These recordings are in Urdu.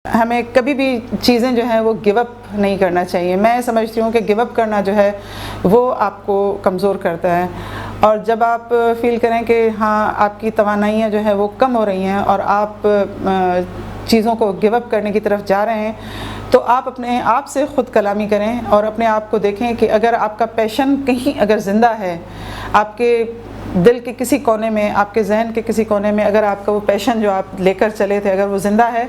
ہمیں کبھی بھی چیزیں جو ہیں وہ گیو اپ نہیں کرنا چاہیے. میں سمجھتی ہوں کہ گیو اپ کرنا جو ہے وہ آپ کو کمزور کرتا ہے. اور جب آپ فیل کریں کہ ہاں آپ کی توانائیاں جو ہے وہ کم ہو رہی ہیں اور آپ چیزوں کو گیو اپ کرنے کی طرف جا رہے ہیں, تو آپ اپنے آپ سے خود کلامی کریں اور اپنے آپ کو دیکھیں کہ اگر آپ کا پیشن کہیں اگر زندہ ہے, آپ کے دل کے کسی کونے میں, آپ کے ذہن کے کسی کونے میں اگر آپ کا وہ پیشن جو آپ لے کر چلے تھے اگر وہ زندہ ہے,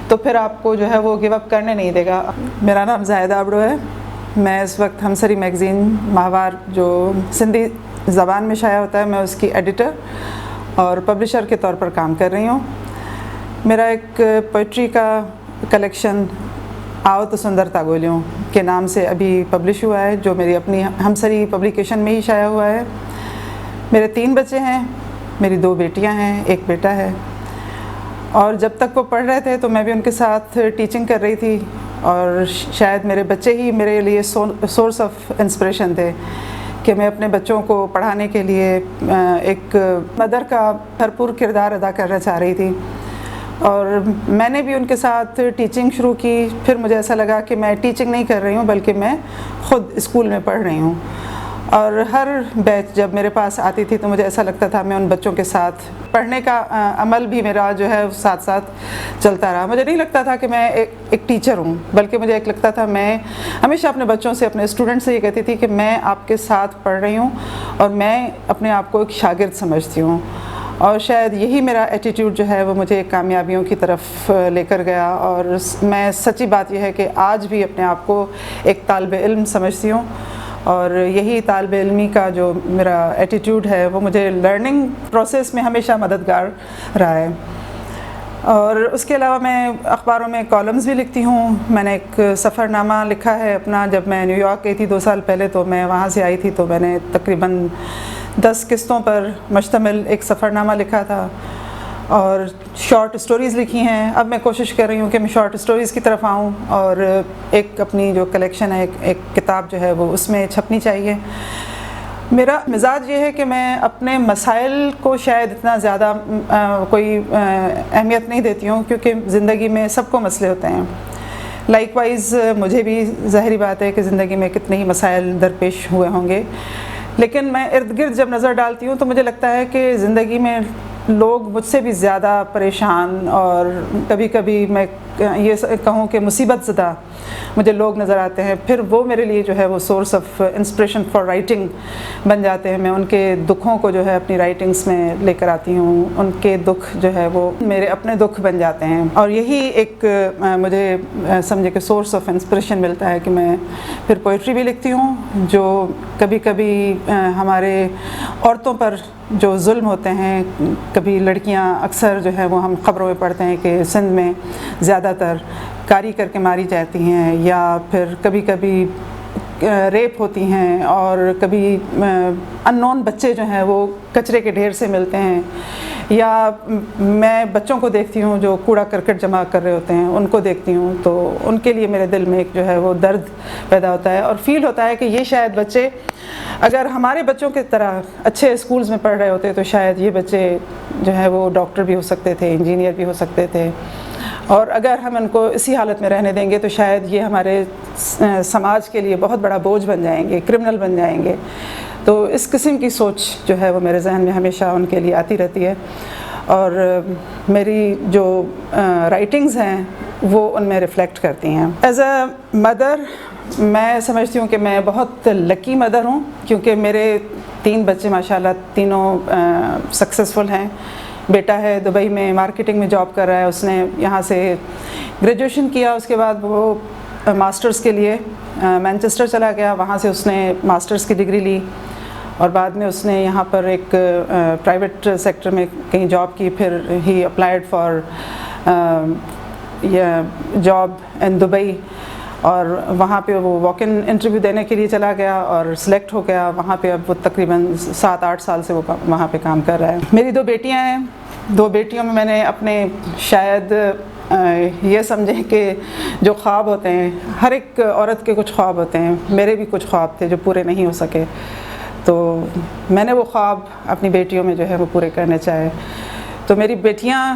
تو پھر آپ کو جو ہے وہ گیو اپ کرنے نہیں دے گا. میرا نام زاہدہ آبڑو ہے. میں اس وقت ہمسری میگزین ماہوار جو سندھی زبان میں شائع ہوتا ہے, میں اس کی ایڈیٹر اور پبلشر کے طور پر کام کر رہی ہوں. میرا ایک پوئٹری کا کلیکشن آؤ تو سندرتا گولیوں کے نام سے ابھی پبلش ہوا ہے, جو میری اپنی ہمسری پبلیکیشن میں ہی شائع ہوا ہے. میرے 3 بچے ہیں, میری 2 بیٹیاں ہیں, 1 بیٹا ہے. اور جب تک وہ پڑھ رہے تھے تو میں بھی ان کے ساتھ ٹیچنگ کر رہی تھی, اور شاید میرے بچے ہی میرے لیے سورس آف انسپریشن تھے کہ میں اپنے بچوں کو پڑھانے کے لیے ایک مدر کا بھرپور کردار ادا کرنا چاہ رہی تھی. اور میں نے بھی ان کے ساتھ ٹیچنگ شروع کی. پھر مجھے ایسا لگا کہ میں ٹیچنگ نہیں کر رہی ہوں بلکہ میں خود اسکول میں پڑھ رہی ہوں. اور ہر بیچ جب میرے پاس آتی تھی تو مجھے ایسا لگتا تھا میں ان بچوں کے ساتھ پڑھنے کا عمل بھی میرا جو ہے ساتھ ساتھ چلتا رہا. مجھے نہیں لگتا تھا کہ میں ایک ٹیچر ہوں, بلکہ مجھے ایک لگتا تھا, میں ہمیشہ اپنے بچوں سے, اپنے اسٹوڈنٹ سے یہ کہتی تھی کہ میں آپ کے ساتھ پڑھ رہی ہوں اور میں اپنے آپ کو ایک شاگرد سمجھتی ہوں. اور شاید یہی میرا ایٹیٹیوڈ جو ہے وہ مجھے کامیابیوں کی طرف لے کر گیا. اور میں سچی بات یہ ہے کہ آج بھی اپنے آپ کو ایک طالب علم سمجھتی ہوں, اور یہی طالب علمی کا جو میرا ایٹیٹیوڈ ہے وہ مجھے لرننگ پروسیس میں ہمیشہ مددگار رہا ہے. اور اس کے علاوہ میں اخباروں میں کالمز بھی لکھتی ہوں. میں نے ایک سفر نامہ لکھا ہے اپنا. جب میں نیو یارک گئی تھی 2 سال پہلے, تو میں وہاں سے آئی تھی, تو میں نے تقریباً 10 قسطوں پر مشتمل ایک سفر نامہ لکھا تھا, اور شارٹ اسٹوریز لکھی ہیں. اب میں کوشش کر رہی ہوں کہ میں شارٹ اسٹوریز کی طرف آؤں, اور ایک اپنی جو کلیکشن ہے, ایک کتاب جو ہے وہ اس میں چھپنی چاہیے. میرا مزاج یہ ہے کہ میں اپنے مسائل کو شاید اتنا زیادہ کوئی اہمیت نہیں دیتی ہوں, کیونکہ زندگی میں سب کو مسئلے ہوتے ہیں. لائک وائز مجھے بھی ظاہری بات ہے کہ زندگی میں کتنے ہی مسائل درپیش ہوئے ہوں گے, لیکن میں ارد گرد جب نظر ڈالتی ہوں تو مجھے لگتا ہے کہ زندگی میں لوگ مجھ سے بھی زیادہ پریشان, اور کبھی کبھی میں یہ کہوں کہ مصیبت زدہ مجھے لوگ نظر آتے ہیں. پھر وہ میرے لیے جو ہے وہ source of inspiration for writing بن جاتے ہیں. میں ان کے دکھوں کو جو ہے اپنی رائٹنگز میں لے کر آتی ہوں. ان کے دکھ جو ہے وہ میرے اپنے دکھ بن جاتے ہیں, اور یہی ایک مجھے سمجھے کہ سورس آف انسپریشن ملتا ہے کہ میں پھر پوئٹری بھی لکھتی ہوں, جو کبھی کبھی ہمارے عورتوں پر جو ظلم ہوتے ہیں, کبھی لڑکیاں اکثر جو ہے وہ ہم خبروں میں پڑھتے ہیں کہ سندھ میں زیادہ تر کاری کر کے ماری جاتی ہیں, یا پھر کبھی کبھی ریپ ہوتی ہیں, اور کبھی ان نون بچے جو ہیں وہ کچرے کے ڈھیر سے ملتے ہیں, یا میں بچوں کو دیکھتی ہوں جو کوڑا کرکٹ جمع کر رہے ہوتے ہیں, ان کو دیکھتی ہوں تو ان کے لیے میرے دل میں ایک جو ہے وہ درد پیدا ہوتا ہے, اور فیل ہوتا ہے کہ یہ شاید بچے اگر ہمارے بچوں کی طرح اچھے اسکولز میں پڑھ رہے ہوتے تو شاید یہ بچے جو ہے وہ ڈاکٹر بھی ہو سکتے تھے, انجینئر بھی ہو سکتے تھے. اور اگر ہم ان کو اسی حالت میں رہنے دیں گے تو شاید یہ ہمارے سماج کے لیے بہت بڑا بوجھ بن جائیں گے, کرمنل بن جائیں گے. تو اس قسم کی سوچ جو ہے وہ میرے ذہن میں ہمیشہ ان کے لیے آتی رہتی ہے, اور میری جو رائٹنگز ہیں وہ ان میں ریفلیکٹ کرتی ہیں. ایز اے مدر میں سمجھتی ہوں کہ میں بہت لکی مدر ہوں, کیونکہ میرے 3 بچے ماشاءاللہ تینوں سکسیزفل ہیں. بیٹا ہے دبئی میں مارکیٹنگ میں جاب کر رہا ہے, اس نے یہاں سے گریجویشن کیا, اس کے بعد وہ ماسٹرز کے لیے مینچسٹر چلا گیا, وہاں سے اس نے ماسٹرز کی ڈگری لی, اور بعد میں اس نے یہاں پر ایک پرائیویٹ سیکٹر میں کہیں جاب کی. پھر ہی applied for job in Dubai, اور وہاں پہ وہ واک ان انٹرویو دینے کے لیے چلا گیا اور سلیکٹ ہو گیا. وہاں پہ اب وہ تقریباً 7-8 سال سے وہ وہاں پہ کام کر رہا ہے. میری 2 بیٹیاں ہیں. 2 بیٹیوں میں نے اپنے شاید یہ سمجھیں کہ جو خواب ہوتے ہیں, ہر ایک عورت کے کچھ خواب ہوتے ہیں, میرے بھی کچھ خواب تھے جو پورے نہیں ہو سکے, تو میں نے وہ خواب اپنی بیٹیوں میں جو ہے وہ پورے کرنے چاہے. تو میری بیٹیاں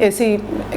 AC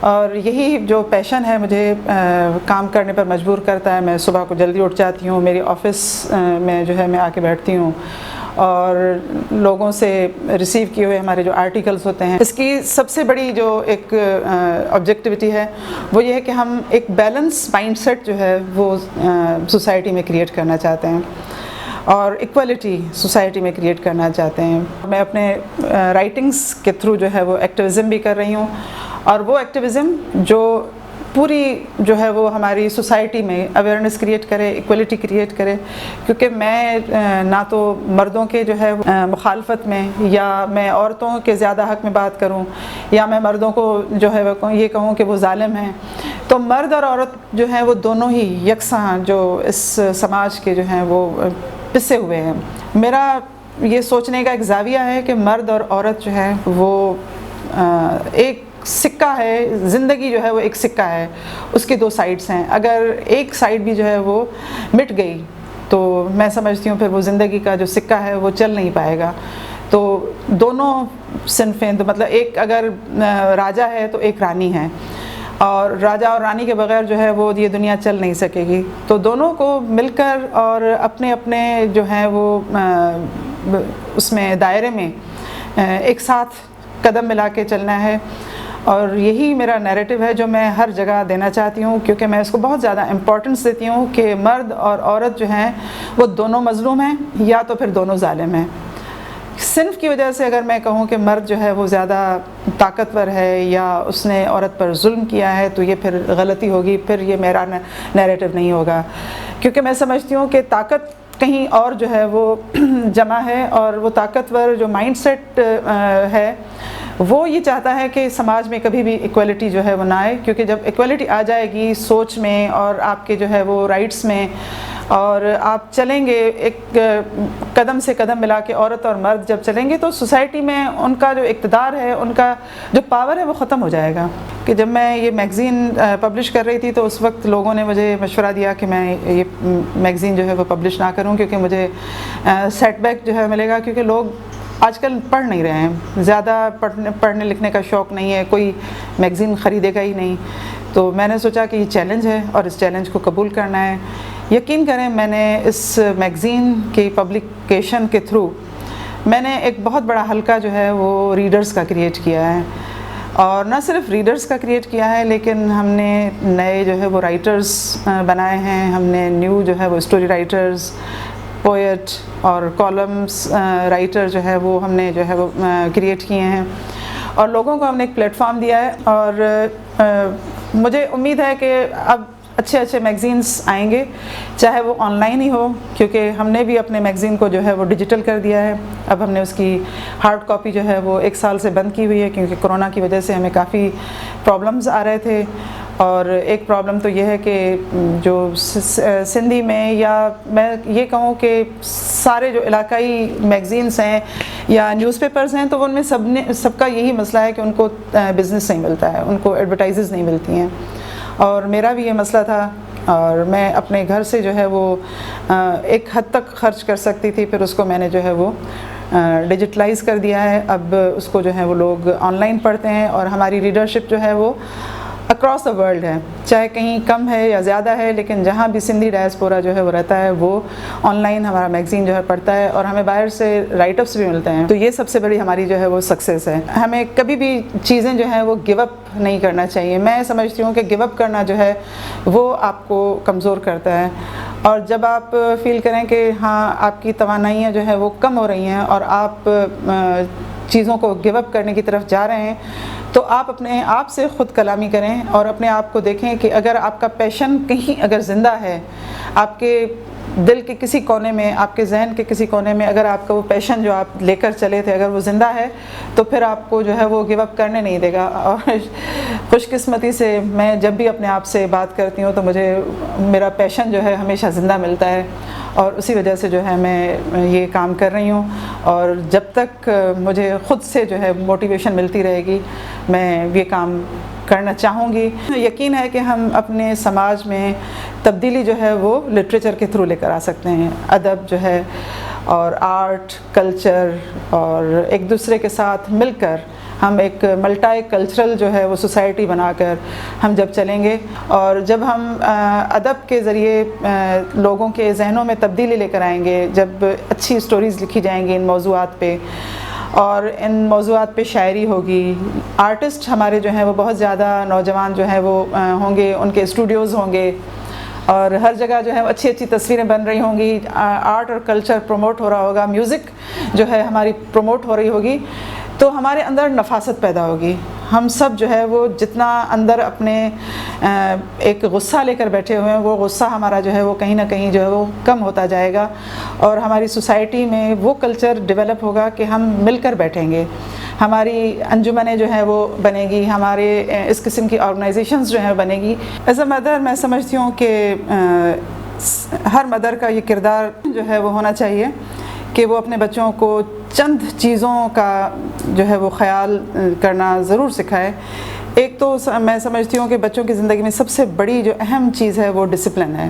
اور یہی جو پیشن ہے مجھے کام کرنے پر مجبور کرتا ہے. میں صبح کو جلدی اٹھ جاتی ہوں, میری آفس میں جو ہے میں آ کے بیٹھتی ہوں اور لوگوں سے ریسیو کیے ہوئے ہمارے جو آرٹیکلز ہوتے ہیں, اس کی سب سے بڑی جو ایک آبجیکٹیوٹی ہے وہ یہ ہے کہ ہم ایک بیلنس مائنڈ سیٹ جو ہے وہ سوسائٹی میں کریٹ کرنا چاہتے ہیں اور ایکوالٹی سوسائٹی میں کریٹ کرنا چاہتے ہیں. میں اپنے رائٹنگز کے تھرو جو ہے وہ ایکٹیویزم بھی کر رہی ہوں, اور وہ ایکٹیویزم جو پوری جو ہے وہ ہماری سوسائٹی میں اویئرنیس کریٹ کرے, ایکوالٹی کریٹ کرے. کیونکہ میں نہ تو مردوں کے جو ہے مخالفت میں یا میں عورتوں کے زیادہ حق میں بات کروں یا میں مردوں کو جو ہے وہ یہ کہوں کہ وہ ظالم ہیں. تو مرد اور عورت جو ہیں وہ دونوں ہی یکساں جو اس سماج کے جو ہیں وہ پسے ہوئے ہیں. میرا یہ سوچنے کا ایک زاویہ ہے کہ مرد اور عورت جو ہے وہ ایک سکہ ہے, زندگی جو ہے وہ ایک سکہ ہے, اس کے دو سائڈز ہیں. اگر ایک سائڈ بھی جو ہے وہ مٹ گئی تو میں سمجھتی ہوں پھر وہ زندگی کا جو سکہ ہے وہ چل نہیں پائے گا. تو دونوں صنفیں, تو مطلب ایک اگر راجا ہے تو ایک رانی ہے, اور راجا اور رانی کے بغیر جو ہے وہ یہ دنیا چل نہیں سکے گی. تو دونوں کو مل کر اور اپنے اپنے جو ہیں وہ اس میں دائرے میں ایک ساتھ قدم ملا کے چلنا ہے. اور یہی میرا نیریٹو ہے جو میں ہر جگہ دینا چاہتی ہوں, کیونکہ میں اس کو بہت زیادہ امپورٹنس دیتی ہوں کہ مرد اور عورت جو ہیں وہ دونوں مظلوم ہیں یا تو پھر دونوں ظالم ہیں. صنف کی وجہ سے اگر میں کہوں کہ مرد جو ہے وہ زیادہ طاقتور ہے یا اس نے عورت پر ظلم کیا ہے تو یہ پھر غلطی ہوگی, پھر یہ میرا نیریٹو نہیں ہوگا. کیونکہ میں سمجھتی ہوں کہ طاقت کہیں اور جو ہے وہ جمع ہے, اور وہ طاقتور جو مائنڈ سیٹ ہے وہ یہ چاہتا ہے کہ سماج میں کبھی بھی ایکوالٹی جو ہے وہ نہ آئے. کیونکہ جب ایکوالٹی آ جائے گی سوچ میں اور آپ کے جو ہے وہ رائٹس میں, اور آپ چلیں گے ایک قدم سے قدم ملا کے, عورت اور مرد جب چلیں گے تو سوسائٹی میں ان کا جو اقتدار ہے, ان کا جو پاور ہے وہ ختم ہو جائے گا. کہ جب میں یہ میگزین پبلش کر رہی تھی تو اس وقت لوگوں نے مجھے مشورہ دیا کہ میں یہ میگزین جو ہے وہ پبلش نہ کروں, کیونکہ مجھے سیٹ بیک جو ہے ملے گا. کیونکہ لوگ آج کل پڑھ نہیں رہے ہیں, زیادہ پڑھنے لکھنے کا شوق نہیں ہے, کوئی میگزین خریدے گا ہی نہیں. تو میں نے سوچا کہ یہ چیلنج ہے اور اس چیلنج کو قبول کرنا ہے. یقین کریں میں نے اس میگزین کی پبلیکیشن کے تھرو میں نے ایک بہت بڑا حلقہ جو ہے وہ ریڈرز کا کریٹ کیا ہے, اور نہ صرف ریڈرز کا کریٹ کیا ہے لیکن ہم نے نئے جو ہے وہ رائٹرز بنائے ہیں. ہم نے نیو جو ہے وہ اسٹوری رائٹرز, پوئٹ اور کالمز رائٹر جو ہے وہ ہم نے جو ہے وہ کریٹ کیے ہیں, اور لوگوں کو ہم نے ایک پلیٹ فارم دیا ہے. اور مجھے امید ہے کہ اب اچھے اچھے میگزینس آئیں گے, چاہے وہ آن لائن ہی ہو, کیونکہ ہم نے بھی اپنے میگزین کو جو ہے وہ ڈیجیٹل کر دیا ہے. اب ہم نے اس کی ہارڈ کاپی جو ہے وہ 1 سال سے بند کی ہوئی ہے, کیونکہ کرونا کی وجہ سے ہمیں کافی پرابلمز آ رہے تھے. اور ایک پرابلم تو یہ ہے کہ جو سندھی میں, یا میں یہ کہوں کہ سارے جو علاقائی میگزینس ہیں یا نیوز پیپرز ہیں, تو ان میں سب کا یہی مسئلہ ہے کہ ان کو بزنس نہیں ملتا ہے, ان کو ایڈورٹائزز نہیں ملتی ہیں. اور میرا بھی یہ مسئلہ تھا, اور میں اپنے گھر سے جو ہے وہ ایک حد تک خرچ کر سکتی تھی, پھر اس کو میں نے جو ہے وہ ڈیجیٹلائز کر دیا ہے. اب اس کو جو ہے وہ لوگ آن لائن پڑھتے ہیں, اور ہماری ریڈرشپ جو ہے وہ اکراس دا ورلڈ ہے, چاہے کہیں کم ہے یا زیادہ ہے, لیکن جہاں بھی سندھی ڈائسپورا جو ہے وہ رہتا ہے وہ آن لائن ہمارا میگزین جو ہے پڑھتا ہے, اور ہمیں باہر سے رائٹ اپس بھی ملتے ہیں. تو یہ سب سے بڑی ہماری جو ہے وہ سکسیس ہے. ہمیں کبھی بھی چیزیں جو ہیں وہ گیو اپ نہیں کرنا چاہیے. میں سمجھتی ہوں کہ گیو اپ کرنا جو ہے وہ آپ کو کمزور کرتا ہے, اور جب آپ فیل کریں کہ ہاں آپ کی توانائیاں جو ہے وہ کم ہو رہی ہیں اور آپ چیزوں کو گیو اپ کرنے کی طرف جا رہے ہیں, تو آپ اپنے آپ سے خود کلامی کریں اور اپنے آپ کو دیکھیں کہ اگر آپ کا پیشن کہیں اگر زندہ ہے, آپ کے دل کے کسی کونے میں, آپ کے ذہن کے کسی کونے میں اگر آپ کا وہ پیشن جو آپ لے کر چلے تھے اگر وہ زندہ ہے, تو پھر آپ کو جو ہے وہ گیو اپ کرنے نہیں دے گا. اور خوش قسمتی سے میں جب بھی اپنے آپ سے بات کرتی ہوں تو مجھے میرا پیشن جو ہے ہمیشہ زندہ ملتا ہے, اور اسی وجہ سے جو ہے میں یہ کام کر رہی ہوں. اور جب تک مجھے خود سے جو ہے موٹیویشن ملتی رہے گی میں یہ کام کرنا چاہوں گی. یقین ہے کہ ہم اپنے سماج میں تبدیلی جو ہے وہ لٹریچر کے تھرو لے کر آ سکتے ہیں. ادب جو ہے اور آرٹ کلچر اور ایک دوسرے کے ساتھ مل کر ہم ایک ملٹائی کلچرل جو ہے وہ سوسائٹی بنا کر ہم جب چلیں گے، اور جب ہم ادب کے ذریعے لوگوں کے ذہنوں میں تبدیلی لے کر آئیں گے، جب اچھی سٹوریز لکھی جائیں گی ان موضوعات پہ، اور ان موضوعات پہ شاعری ہوگی، آرٹسٹ ہمارے جو ہیں وہ بہت زیادہ نوجوان جو ہیں وہ ہوں گے، ان کے اسٹوڈیوز ہوں گے، اور ہر جگہ جو ہے وہ اچھی اچھی تصویریں بن رہی ہوں گی، آرٹ اور کلچر پروموٹ ہو رہا ہوگا، میوزک جو ہے ہماری پروموٹ ہو رہی ہوگی، تو ہمارے اندر نفاست پیدا ہوگی۔ ہم سب جو ہے وہ جتنا اندر اپنے ایک غصہ لے کر بیٹھے ہوئے ہیں، وہ غصہ ہمارا جو ہے وہ کہیں نہ کہیں جو ہے وہ کم ہوتا جائے گا، اور ہماری سوسائٹی میں وہ کلچر ڈیولپ ہوگا کہ ہم مل کر بیٹھیں گے، ہماری انجمنیں جو ہیں وہ بنے گی، ہمارے اس قسم کی آرگنائزیشنز جو ہیں بنے گی۔ ایز اے مدر میں سمجھتی ہوں کہ ہر مدر کا یہ کردار جو ہے وہ ہونا چاہیے کہ وہ اپنے بچوں کو چند چیزوں کا جو ہے وہ خیال کرنا ضرور سکھائے۔ ایک تو میں سمجھتی ہوں کہ بچوں کی زندگی میں سب سے بڑی جو اہم چیز ہے وہ ڈسپلن ہے،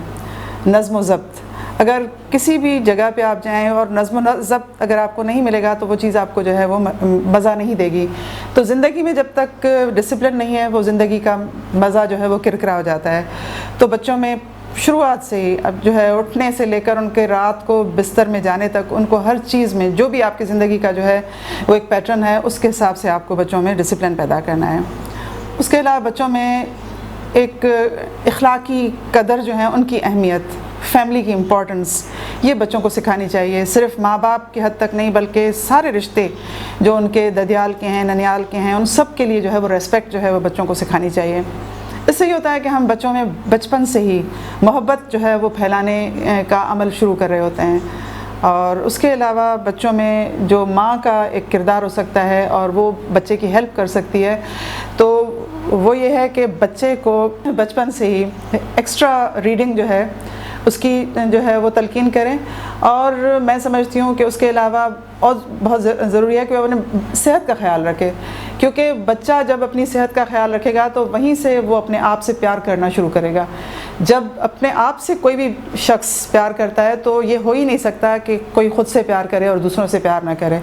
نظم و ضبط۔ اگر کسی بھی جگہ پہ آپ جائیں اور نظم و ضبط اگر آپ کو نہیں ملے گا تو وہ چیز آپ کو جو ہے وہ مزہ نہیں دے گی۔ تو زندگی میں جب تک ڈسپلن نہیں ہے، وہ زندگی کا مزہ جو ہے وہ کرکرا ہو جاتا ہے۔ تو بچوں میں شروعات سے ہی اب جو ہے اٹھنے سے لے کر ان کے رات کو بستر میں جانے تک، ان کو ہر چیز میں جو بھی آپ کی زندگی کا جو ہے وہ ایک پیٹرن ہے، اس کے حساب سے آپ کو بچوں میں ڈسپلن پیدا کرنا ہے۔ اس کے علاوہ بچوں میں ایک اخلاقی قدر جو ہے، ان کی اہمیت، فیملی کی امپورٹنس، یہ بچوں کو سکھانی چاہیے۔ صرف ماں باپ کی حد تک نہیں بلکہ سارے رشتے جو ان کے ددیال کے ہیں، ننیال کے ہیں، ان سب کے لیے جو ہے وہ ریسپیکٹ جو ہے وہ بچوں کو سکھانی چاہیے۔ اس سے یہ ہوتا ہے کہ ہم بچوں میں بچپن سے ہی محبت جو ہے وہ پھیلانے کا عمل شروع کر رہے ہوتے ہیں۔ اور اس کے علاوہ بچوں میں جو ماں کا ایک کردار ہو سکتا ہے اور وہ بچے کی ہیلپ کر سکتی ہے، تو وہ یہ ہے کہ بچے کو بچپن سے ہی ایکسٹرا ریڈنگ جو ہے اس کی جو ہے وہ تلقین کریں۔ اور میں سمجھتی ہوں کہ اس کے علاوہ اور بہت ضروری ہے کہ وہ اپنے صحت کا خیال رکھے، کیونکہ بچہ جب اپنی صحت کا خیال رکھے گا تو وہیں سے وہ اپنے آپ سے پیار کرنا شروع کرے گا۔ جب اپنے آپ سے کوئی بھی شخص پیار کرتا ہے تو یہ ہو ہی نہیں سکتا کہ کوئی خود سے پیار کرے اور دوسروں سے پیار نہ کرے۔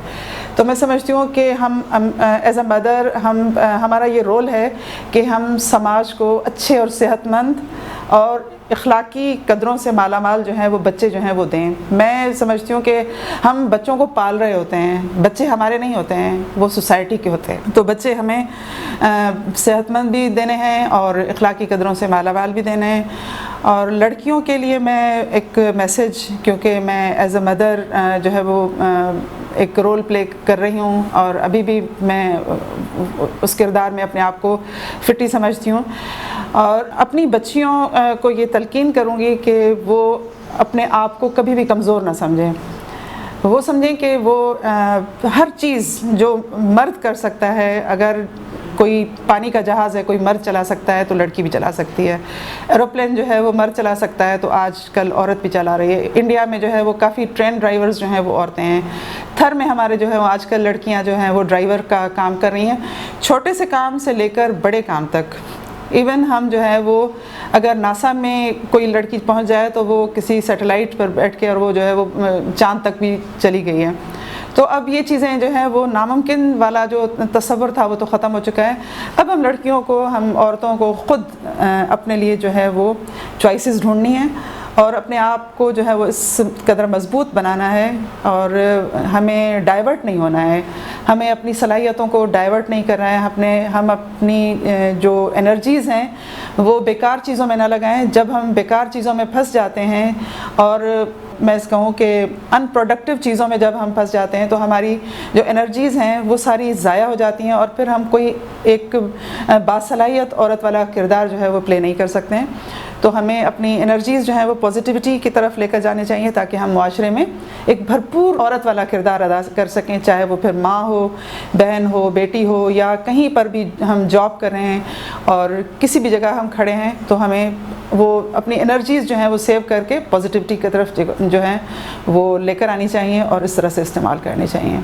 تو میں سمجھتی ہوں کہ ہم ایز اے مدر ہمارا یہ رول ہے کہ ہم سماج کو اچھے اور صحت مند اور اخلاقی قدروں سے مالا مال جو ہیں وہ بچے جو ہیں وہ دیں۔ میں سمجھتی ہوں کہ ہم بچوں کو پال رہے ہوتے ہیں، بچے ہمارے نہیں ہوتے ہیں، وہ سوسائٹی کے ہوتے ہیں۔ تو بچے ہمیں صحت مند بھی دینے ہیں اور اخلاقی قدروں سے مالا مال بھی دینے ہیں۔ اور لڑکیوں کے لیے میں ایک میسج، کیونکہ میں ایز اے مدر جو ہے وہ ایک رول پلے کر رہی ہوں اور ابھی بھی میں اس کردار میں اپنے آپ کو فٹی سمجھتی ہوں، اور اپنی بچیوں کو یہ تلقین کروں گی کہ وہ اپنے آپ کو کبھی بھی کمزور نہ سمجھیں۔ وہ سمجھیں کہ وہ ہر چیز جو مرد کر سکتا ہے، اگر کوئی پانی کا جہاز ہے کوئی مرد چلا سکتا ہے تو لڑکی بھی چلا سکتی ہے، ایروپلین جو ہے وہ مرد چلا سکتا ہے تو آج کل عورت بھی چلا رہی ہے۔ انڈیا میں جو ہے وہ کافی ٹرین ڈرائیورز جو ہیں وہ عورتیں ہیں، تھر میں ہمارے جو ہے وہ آج کل لڑکیاں جو ہیں وہ ڈرائیور کا کام کر رہی ہیں، چھوٹے سے کام سے لے کر بڑے کام تک۔ ایون ہم جو ہے وہ اگر ناسا میں کوئی لڑکی پہنچ جائے تو وہ کسی سیٹلائٹ پر بیٹھ کے اور وہ جو ہے وہ چاند تک بھی چلی گئی ہے۔ تو اب یہ چیزیں جو ہیں وہ ناممکن والا جو تصور تھا وہ تو ختم ہو چکا ہے۔ اب ہم لڑکیوں کو، ہم عورتوں کو خود اپنے لیے جو ہے وہ چوائسیز ڈھونڈنی ہیں اور اپنے آپ کو جو ہے وہ اس قدر مضبوط بنانا ہے، اور ہمیں ڈائیورٹ نہیں ہونا ہے، ہمیں اپنی صلاحیتوں کو ڈائیورٹ نہیں کرنا ہے، ہم اپنی جو انرجیز ہیں وہ بیکار چیزوں میں نہ لگائیں۔ جب ہم بیکار چیزوں میں پھنس جاتے ہیں اور میں اس کہوں کہ ان پروڈکٹیو چیزوں میں جب ہم پھنس جاتے ہیں تو ہماری جو انرجیز ہیں وہ ساری ضائع ہو جاتی ہیں، اور پھر ہم کوئی ایک باصلاحیت عورت والا کردار جو ہے وہ پلے نہیں کر سکتے ہیں۔ تو ہمیں اپنی انرجیز جو ہیں وہ پازیٹیوٹی کی طرف لے کر جانے چاہیے تاکہ ہم معاشرے میں ایک بھرپور عورت والا کردار ادا کر سکیں، چاہے وہ پھر ماں ہو، بہن ہو، بیٹی ہو، یا کہیں پر بھی ہم جاب کر رہے ہیں اور کسی بھی جگہ ہم کھڑے ہیں تو ہمیں وہ اپنی انرجیز جو ہیں وہ سیو کر کے پازیٹیوٹی کی طرف جو ہیں وہ لے کر آنی چاہیے اور اس طرح سے استعمال کرنی چاہیے۔